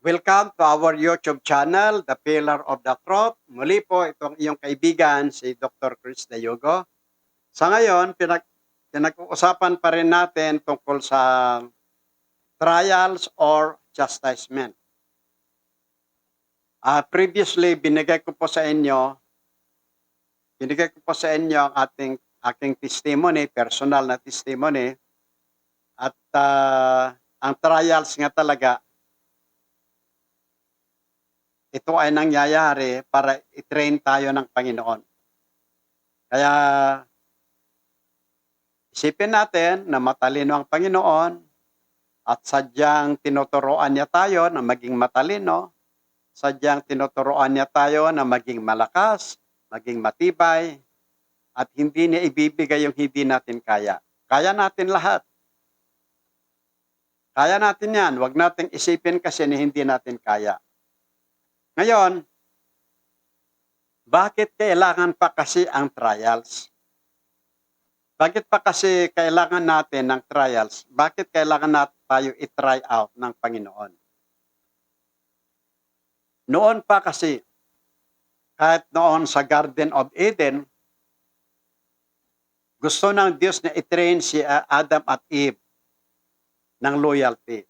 Welcome to our YouTube channel, The Pillar of the Truth. Muli po, itong iyong kaibigan, si Dr. Chris Dayogo. Sa ngayon, pinag-uusapan pa rin natin tungkol sa trials or chastisement. Previously, binigay ko po sa inyo ang aking testimony, personal na testimony. At ang trials nga talaga, ito ay nangyayari para i-train tayo ng Panginoon. Kaya isipin natin na matalino ang Panginoon at sadyang tinuturoan niya tayo na maging matalino, sadyang tinuturoan niya tayo na maging malakas, maging matibay, at hindi niya ibibigay yung hindi natin kaya. Kaya natin lahat. Kaya natin yan. Huwag nating isipin kasi na hindi natin kaya. Ngayon, bakit kailangan pa kasi ang trials? Bakit pa kasi kailangan natin ng trials? Bakit kailangan natin tayo i-try out ng Panginoon? Noon pa kasi, kahit noon sa Garden of Eden, gusto ng Diyos na i-train si Adam at Eve ng loyalty.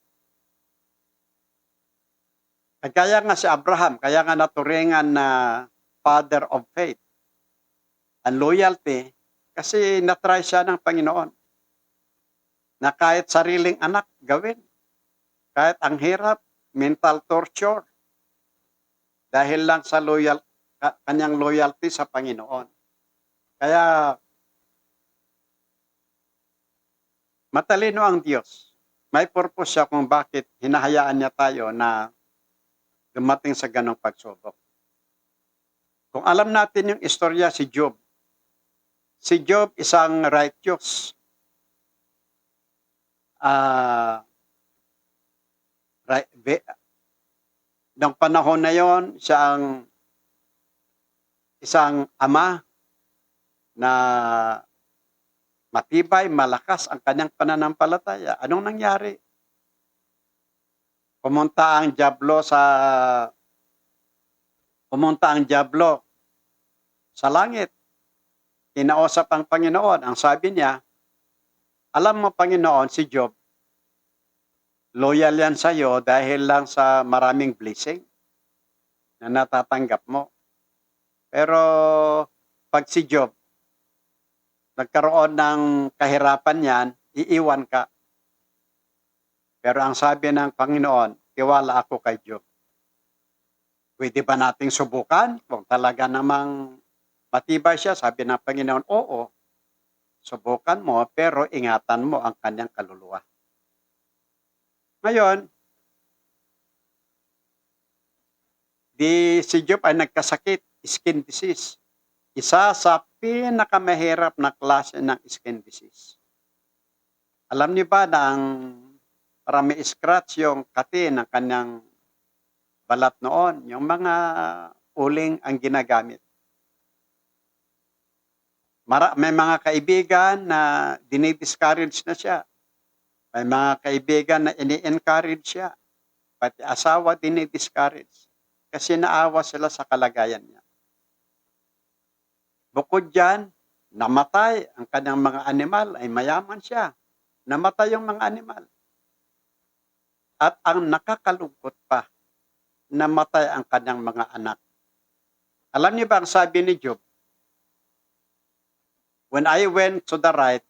Kaya nga si Abraham, kaya nga naturingan na father of faith. Ang loyalty, kasi natry siya ng Panginoon. Na kahit sariling anak gawin. Kahit ang hirap, mental torture. Dahil lang sa kanyang loyalty sa Panginoon. Kaya, matalino ang Diyos. May purpose siya kung bakit hinahayaan niya tayo na dumating sa ganong pagsubok. Kung alam natin yung istorya si Job isang righteous. Noong panahon na yon, siya ang isang ama na matibay, malakas ang kanyang pananampalataya. Anong nangyari? Pumunta ang diablo sa langit. Kinausap ang Panginoon. Ang sabi niya, alam mo Panginoon, si Job, loyal yan sa iyo dahil lang sa maraming blessing na natatanggap mo. Pero pag si Job nagkaroon ng kahirapan yan, iiwan ka. Pero ang sabi ng Panginoon, tiwala ako kay Job. Pwede ba nating subukan? Kung talaga namang matibay siya, sabi ng Panginoon, oo, subukan mo, pero ingatan mo ang kanyang kaluluwa. Ngayon, si Job ay nagkasakit, skin disease. Isa sa pinakamahirap na klase ng skin disease. Alam niyo ba na para may scratch yung kati ng kanyang balat noon, yung mga uling ang ginagamit. May mga kaibigan na dinidiscourage na siya. May mga kaibigan na ini-encourage siya. Pati asawa dinidiscourage. Kasi naawa sila sa kalagayan niya. Bukod dyan, namatay ang kanyang mga animal, ay mayaman siya. Namatay yung mga animal. At ang nakakalungkot pa, namatay ang kanyang mga anak. Alam niyo ba ang sabi ni Job? When I went to the right,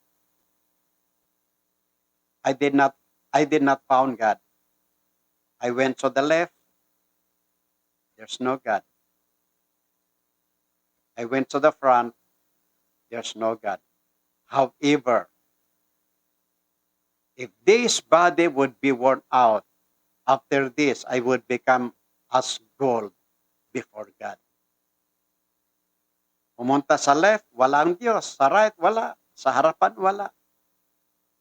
I did not found God. I went to the left, there's no God. I went to the front, there's no God. However, if this body would be worn out, after this, I would become as gold before God. Pumunta sa left, wala ang Diyos. Sa right, wala. Sa harapan, wala.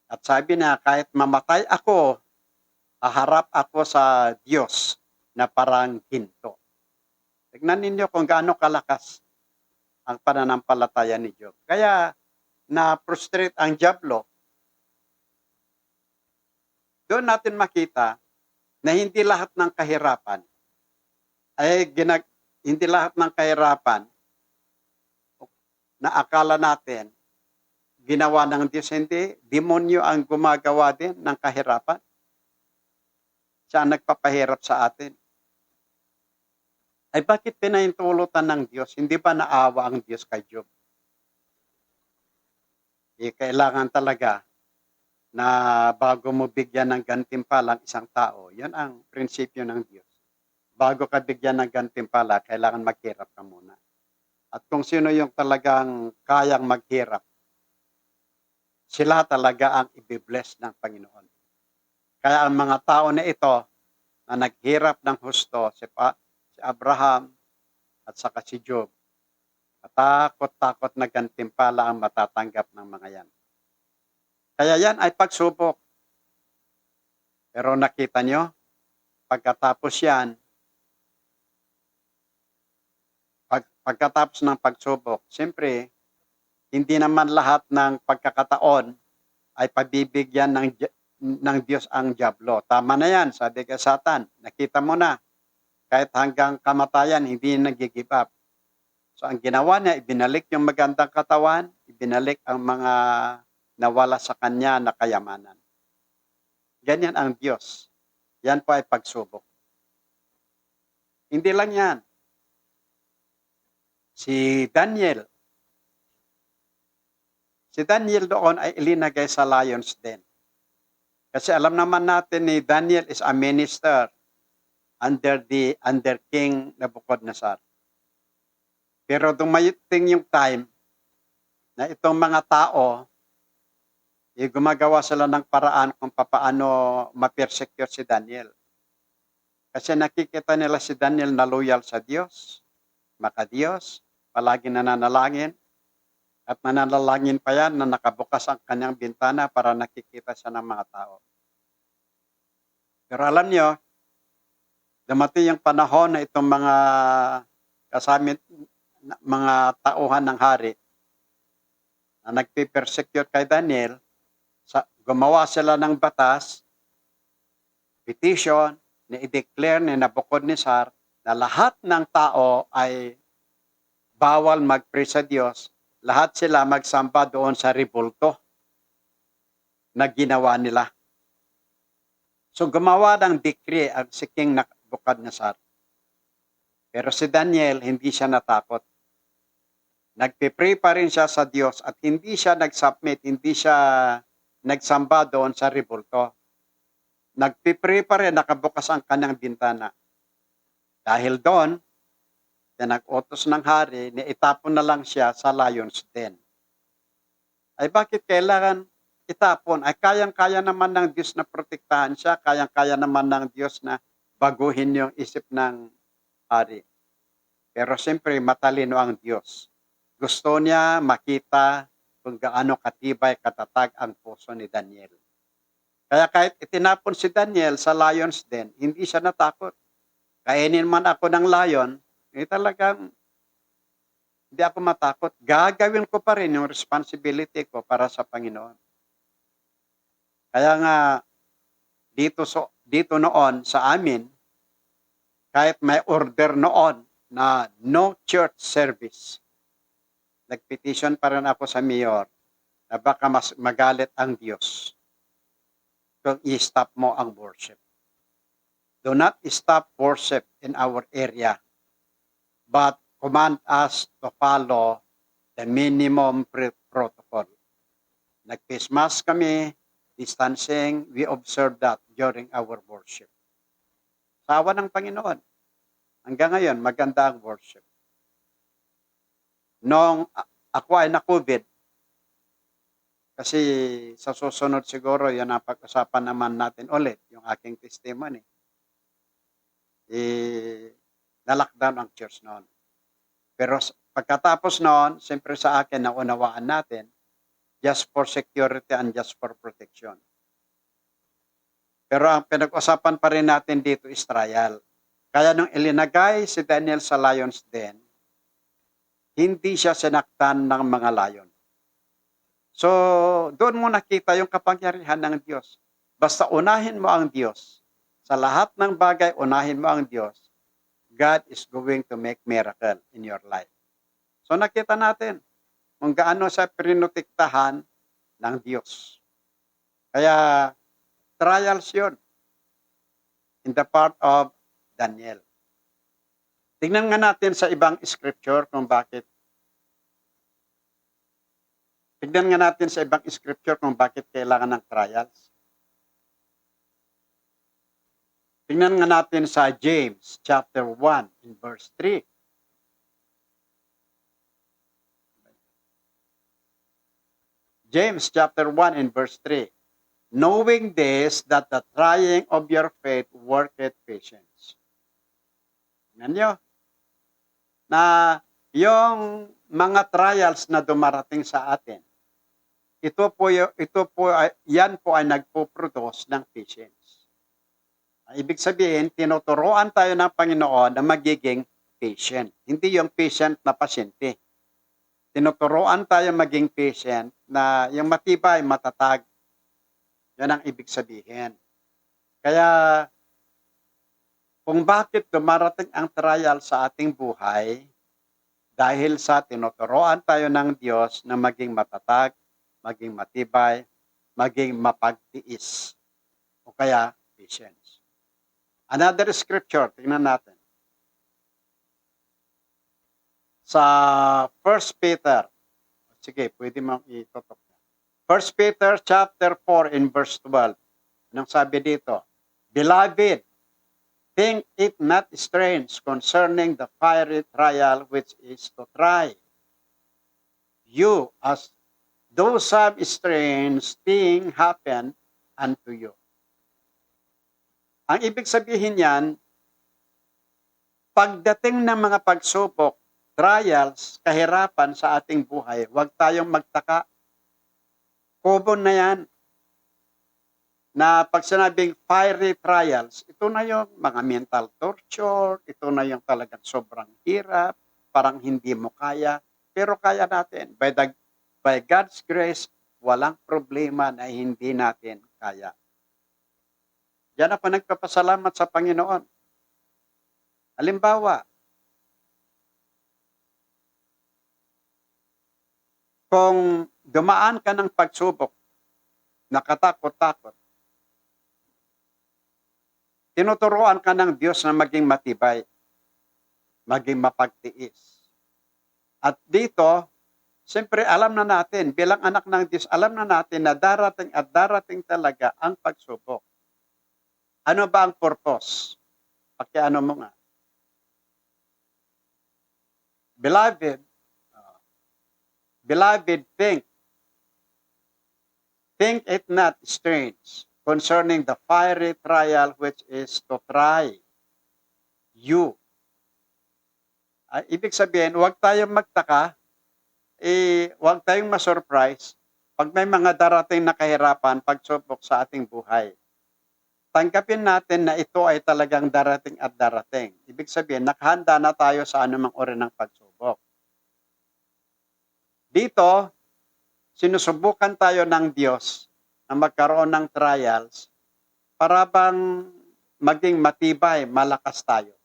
At sabi niya, kahit mamatay ako, haharap ako sa Diyos na parang ginto. Tignan ninyo kung gaano kalakas ang pananampalataya ni Job. Kaya, na-frustrate ang diablo. Doon natin makita na hindi lahat ng kahirapan ay hindi lahat ng kahirapan na akala natin ginawa ng Diyos, hindi. Demonyo ang gumagawa din ng kahirapan. Siya ang nagpapahirap sa atin. Ay bakit pinahintulutan ng Diyos? Hindi ba naawa ang Diyos kay Job? Kailangan talaga na bago mo bigyan ng gantimpala ang isang tao, yan ang prinsipyo ng Diyos. Bago ka bigyan ng gantimpala, kailangan maghirap ka muna. At kung sino yung talagang kayang maghirap, sila talaga ang ibibless ng Panginoon. Kaya ang mga tao na ito, na naghirap ng husto, si Abraham at saka si Job, matakot-takot na gantimpala ang matatanggap ng mga yan. Kaya yan ay pagsubok. Pero nakita nyo, pagkatapos yan, pagkatapos ng pagsubok, siyempre, hindi naman lahat ng pagkakataon ay pabibigyan ng Diyos ang diablo. Tama na yan, sabi kay Satan. Nakita mo na, kahit hanggang kamatayan, hindi nag-give up. So ang ginawa niya, ibinalik yung magandang katawan, ibinalik ang mga nawala sa kanya na kayamanan. Ganyan ang Diyos. Yan po ay pagsubok. Hindi lang yan. Si Daniel doon ay ilinagay sa lions den. Kasi alam naman natin ni Daniel is a minister under King Nebuchadnezzar. Pero dumating yung time na itong mga tao, gumagawa sila ng paraan kung paano ma-persecute si Daniel. Kasi nakikita nila si Daniel na loyal sa Diyos, maka-Diyos, palagi nananalangin, at nananalangin pa yan na nakabukas ang kanyang bintana para nakikita siya ng mga tao. Pero alam nyo, dumating yung panahon na itong mga kasamit, mga tauhan ng hari na nagpipersecute kay Daniel, gumawa sila ng batas, petition, na i-declare ni Nebuchadnezzar na lahat ng tao ay bawal mag-pray sa Diyos, lahat sila magsamba doon sa rebulto na ginawa nila. So gumawa ng decree ang si King Nebuchadnezzar. Pero si Daniel, hindi siya natakot. Nagpipray pa rin siya sa Diyos at hindi siya nag-submit, hindi siya nagsamba doon sa rebulto. Nagpipray pa rin, nakabukas ang kanyang bintana. Dahil doon, nag-utos ng hari, itapon na lang siya sa lions den. Ay bakit kailangan itapon? Ay kayang-kaya naman ng Diyos na protektahan siya, kayang-kaya naman ng Diyos na baguhin yung isip ng hari. Pero siyempre, matalino ang Diyos. Gusto niya makita kung gaano katibay, katatag ang puso ni Daniel. Kaya kahit itinapon si Daniel sa lions den, hindi siya natakot. Kainin man ako ng lion, talagang hindi ako matakot. Gagawin ko pa rin yung responsibility ko para sa Panginoon. Kaya nga, dito noon sa amin, kahit may order noon na no church service, nagpetition pa rin ako sa mayor na baka mas magalit ang Diyos kung i-stop mo ang worship. Do not stop worship in our area, but command us to follow the minimum protocol. Nag-face mask kami, distancing, we observe that during our worship. Sawa ng Panginoon. Hanggang ngayon, maganda ang worship. Nung ako ay na-COVID, kasi sa susunod siguro, yan ang pag-usapan naman natin ulit, yung aking testimony. Na-lockdown ang church noon. Pero pagkatapos noon, siyempre sa akin, naunawaan natin, just for security and just for protection. Pero ang pinag-usapan pa rin natin dito is trial. Kaya nung ilinagay si Daniel sa lions den, hindi siya sinaktan ng mga lion. So, doon mo nakita yung kapangyarihan ng Diyos. Basta unahin mo ang Diyos Sa lahat ng bagay, unahin mo ang Diyos. God is going to make miracle in your life. So nakita natin kung gaano siya prinotektahan ng Diyos. Kaya trials yun in the part of Daniel. Tingnan nga natin sa ibang scripture kung bakit. Tingnan nga natin sa ibang scripture kung bakit kailangan ng trials. Tingnan nga natin sa James chapter 1 in verse 3. James chapter 1 in verse 3. Knowing this, that the trying of your faith worketh patience. Tingnan nyo, na yung mga trials na dumarating sa atin, yan po ay nagpo-produce ng patience. Ibig sabihin, tinuturuan tayo ng Panginoon na magiging patient. Hindi yung patient na pasyente. Tinuturuan tayo maging patient na yung matibay, matatag. Yan ang ibig sabihin. Kaya, kung bakit dumarating ang trial sa ating buhay, dahil sa tinuturuan tayo ng Diyos na maging matatag, maging matibay, maging mapagtiis. O kaya, patience. Another scripture, tingnan natin. Sa 1 Peter, sige, pwede mo itutok. 1 Peter chapter 4 in verse 12. Anong sabi dito? Beloved, think it not strange concerning the fiery trial which is to try you, as though some strange thing happen unto you. Ang ibig sabihin yan, pagdating ng mga pagsubok, trials, kahirapan sa ating buhay, huwag tayong magtaka. Common na yan. Na pag sinabing fiery trials, ito na yung mga mental torture, ito na yung talagang sobrang hirap, parang hindi mo kaya, pero kaya natin. By God's grace, walang problema na hindi natin kaya. Yan ako nagpapasalamat sa Panginoon. Halimbawa, kung dumaan ka ng pagsubok, nakatakot-takot, tinuturuan ka ng Diyos na maging matibay, maging mapagtiis. At dito, siyempre alam na natin, bilang anak ng Diyos, alam na natin na darating at darating talaga ang pagsubok. Ano ba ang purpose? Pakiano mo nga. Beloved, think it not strange concerning the fiery trial which is to try you. Ibig sabihin, huwag tayong magtaka, huwag tayong masurprise pag may mga darating na kahirapan, pagsubok sa ating buhay. Tanggapin natin na ito ay talagang darating at darating. Ibig sabihin, nakahanda na tayo sa anumang uri ng pagsubok. Dito, sinusubukan tayo ng Diyos na magkaroon ng trials para bang maging matibay, malakas tayo.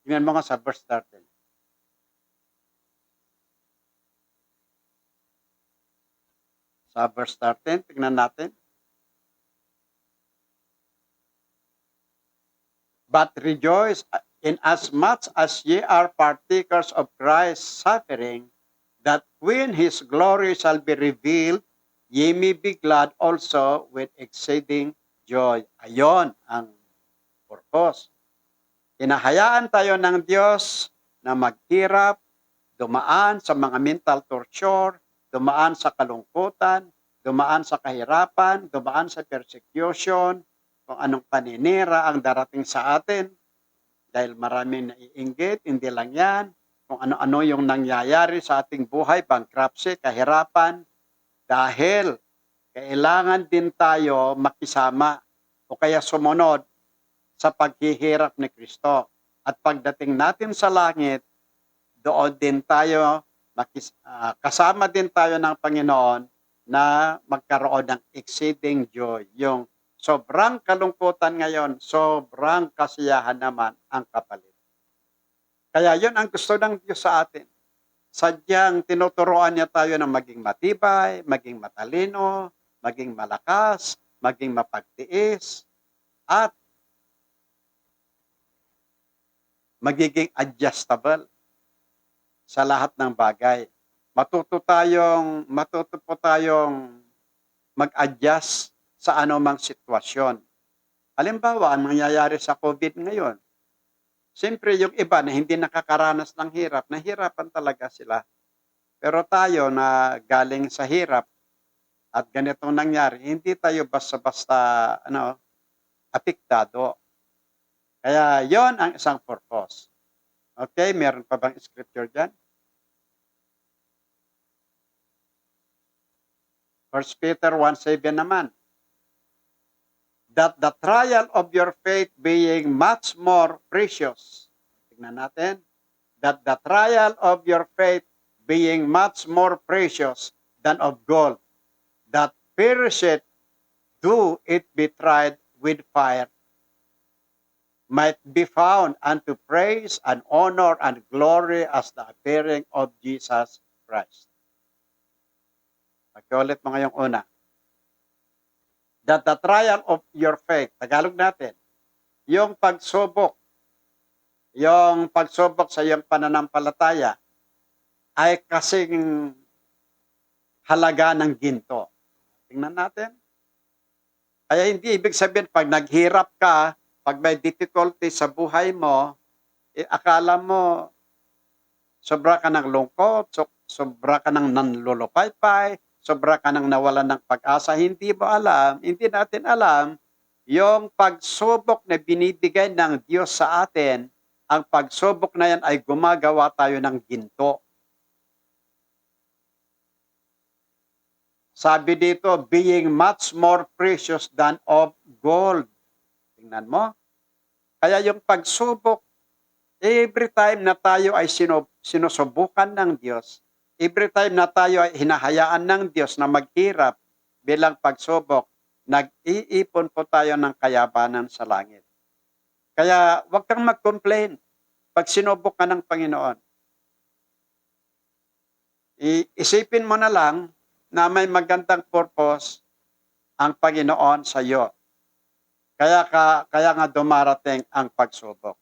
Tingnan mo nga sa verse 13. Sa verse 13, tingnan natin. But rejoice inasmuch as ye are partakers of Christ's suffering, that when his glory shall be revealed, ye may be glad also with exceeding joy. Ayon ang purpose. Hinahayaan tayo ng Diyos na maghirap, dumaan sa mga mental torture, dumaan sa kalungkutan, dumaan sa kahirapan, dumaan sa persecution, kung anong paninira ang darating sa atin. Dahil maraming naiinggit, hindi lang yan. Kung ano-ano yung nangyayari sa ating buhay, bankruptcy, kahirapan. Dahil kailangan din tayo makisama o kaya sumunod sa paghihirap ni Kristo. At pagdating natin sa langit, doon din tayo, kasama din tayo ng Panginoon na magkaroon ng exceeding joy, yung Sobrang kalungkutan ngayon, sobrang kasiyahan naman ang kapalit. Kaya yun ang gusto ng Diyos sa atin. Sadyang tinuturoan niya tayo na maging matibay, maging matalino, maging malakas, maging mapagtiis, at magiging adjustable sa lahat ng bagay. Matuto po tayong mag-adjust sa anumang sitwasyon. Halimbawa, ang nangyayari sa COVID ngayon, siyempre yung iba na hindi nakakaranas ng hirap, nahirapan talaga sila. Pero tayo na galing sa hirap at ganitong nangyari, hindi tayo basta-basta apektado. Kaya yon ang isang purpose. Okay, meron pa bang scripture dyan? 1 Peter 1:7 naman. That the trial of your faith being much more precious. Tingnan natin. That the trial of your faith being much more precious than of gold, that perisheth, though it be tried with fire, might be found unto praise and honor and glory as the appearing of Jesus Christ. Pagkaulit mo ngayong una. That the trial of your faith, Tagalog natin, yung pagsubok sa iyong pananampalataya ay kasing halaga ng ginto. Tingnan natin. Kaya hindi ibig sabihin pag naghirap ka, pag may difficulty sa buhay mo, akala mo sobra ka ng lungkot, sobra ka ng nanlulupaypay, sobra ka ng nawalan ng pag-asa. Hindi natin alam, yung pagsubok na binibigay ng Diyos sa atin, ang pagsubok na yan ay gumagawa tayo ng ginto. Sabi dito, being much more precious than of gold. Tingnan mo. Kaya yung pagsubok, every time na tayo ay sinusubukan ng Diyos, every time na tayo ay hinahayaan ng Diyos na maghirap bilang pagsubok, nag-iipon po tayo ng kayabanan sa langit. Kaya huwag kang mag-complain pag sinubok ka ng Panginoon. Isipin mo na lang na may magandang purpose ang Panginoon sa iyo. Kaya nga dumarating ang pagsubok.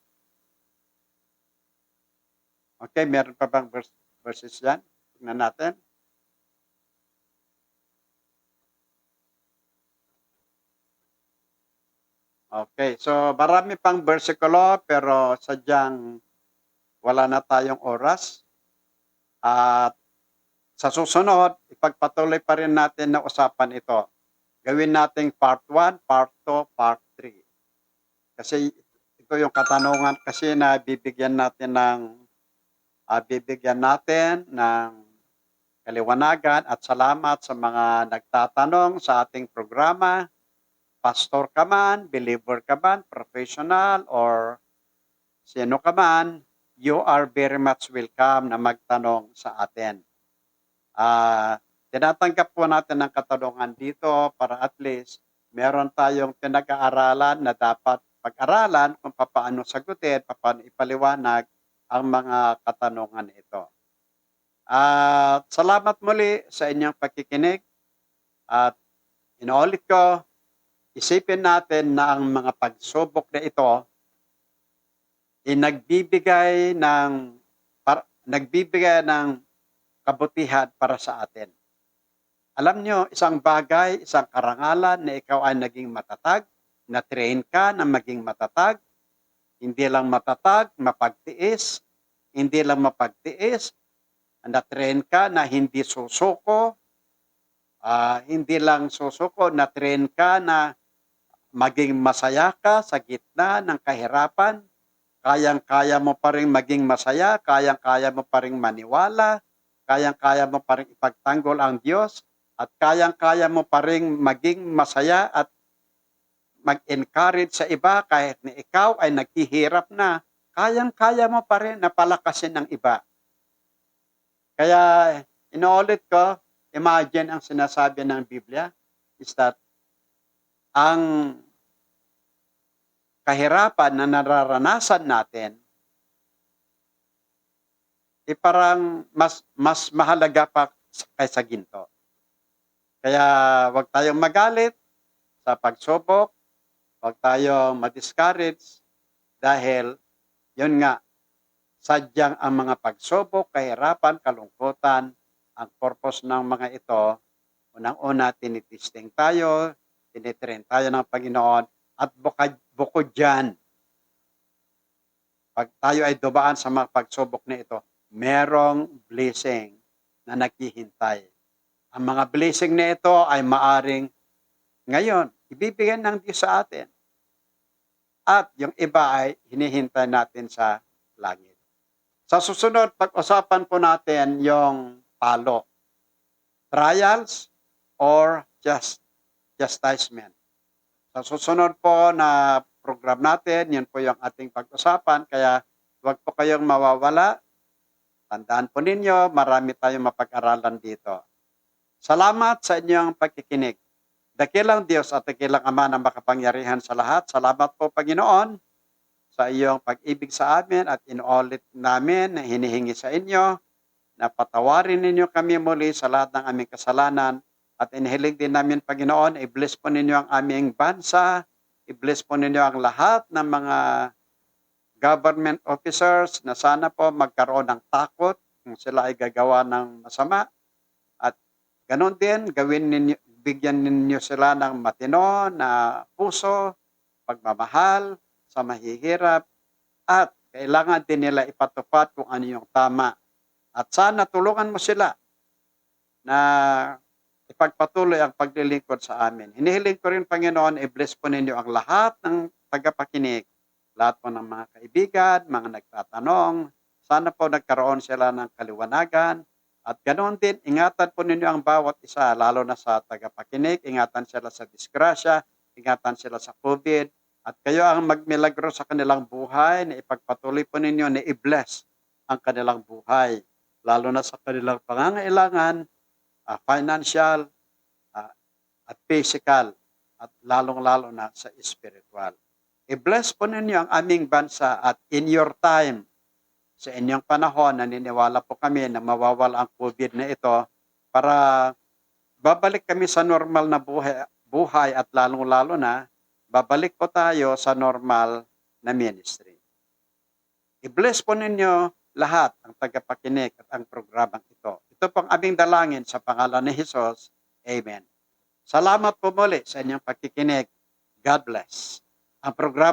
Okay, meron pa bang verses yan? Tingnan natin. Okay, so marami pang versikulo pero sadyang wala na tayong oras. At sa susunod, ipagpatuloy pa rin natin na usapan ito. Gawin nating part 1, part 2, part 3. Kasi ito yung katanungan kasi na bibigyan natin ng kaliwanagan at salamat sa mga nagtatanong sa ating programa. Pastor ka man, believer ka man, professional, or sino ka man, you are very much welcome na magtanong sa atin. Tinatanggap po natin ang katanungan dito para at least meron tayong pinag-aaralan na dapat pag-aralan kung paano sagutin, paano ipaliwanag ang mga katanungan ito. Salamat muli sa inyong pakikinig at inuulit ko, isipin natin na ang mga pagsubok na ito ay nagbibigay ng kabutihan para sa atin. Alam nyo, isang bagay, isang karangalan na ikaw ay naging matatag, na-train ka na maging matatag, hindi lang matatag, mapagtiis, hindi lang mapagtiis, na-train ka na hindi susuko, hindi lang susuko, na-train ka na maging masaya ka sa gitna ng kahirapan, kayang-kaya mo pa rin maging masaya, kayang-kaya mo pa rin maniwala, kayang-kaya mo pa rin ipagtanggol ang Diyos, at kayang-kaya mo pa rin maging masaya at mag-encourage sa iba kahit na ikaw ay naghihirap na, kayang-kaya mo pa rin na palakasin ng iba. Kaya inuulit ko, imagine ang sinasabi ng Biblia is that ang kahirapan na nararanasan natin, parang mas mahalaga pa kaysa ginto. Kaya wag tayong magalit sa pagsubok, wag tayong ma-discourage dahil yun nga, sadyang ang mga pagsubok, kahirapan, kalungkutan, ang purpose ng mga ito, unang-una tinitesting tayo, tinitrain tayo ng Panginoon, at bukod dyan, pag tayo ay dumaan sa mga pagsubok na ito, merong blessing na naghihintay. Ang mga blessing na ito ay maaring ngayon, ibibigay ng Diyos sa atin. At yung iba ay hinihintay natin sa langit. Sa susunod, pag-usapan po natin yung palo. Trials or chastisement. Sa susunod po na program natin, yun po yung ating pag-usapan. Kaya huwag po kayong mawawala. Tandaan po ninyo, marami tayong mapag-aralan dito. Salamat sa inyong pagkikinig. Dakilang Diyos at dakilang Ama na makapangyarihan sa lahat. Salamat po, Panginoon, sa iyong pag-ibig sa amin at inuulit namin na hinihingi sa inyo na patawarin ninyo kami muli sa lahat ng aming kasalanan at inihiling din namin, Panginoon, i-bless po ninyo ang aming bansa, i-bless po ninyo ang lahat ng mga government officers na sana po magkaroon ng takot kung sila ay gagawa ng masama at ganon din, bigyan ninyo sila ng matino na puso, pagmamahal sa mahihirap, at kailangan din nila ipatupad kung ano yung tama. At sana tulungan mo sila na ipagpatuloy ang paglilingkod sa amin. Hinihiling ko rin, Panginoon, i-bless po ninyo ang lahat ng tagapakinig, lahat po ng mga kaibigan, mga nagtatanong, sana po nagkaroon sila ng kaliwanagan. At ganoon din, ingatan po ninyo ang bawat isa, lalo na sa tagapakinig, ingatan sila sa disgrasya, ingatan sila sa COVID, at kayo ang magmilagro sa kanilang buhay na ipagpatuloy po ninyo na i-bless ang kanilang buhay, lalo na sa kanilang pangangailangan, financial, at physical, at lalong-lalo na sa spiritual. I-bless po ninyo ang aming bansa at in your time, sa inyong panahon, naniniwala po kami na mawawala ang COVID na ito para babalik kami sa normal na buhay at lalong-lalo na babalik po tayo sa normal na ministry. I-bless po ninyo lahat ang tagapakinig at ang programang ito. Ito pong aming dalangin sa pangalan ni Jesus. Amen. Salamat po muli sa inyong pagkikinig. God bless. Ang programa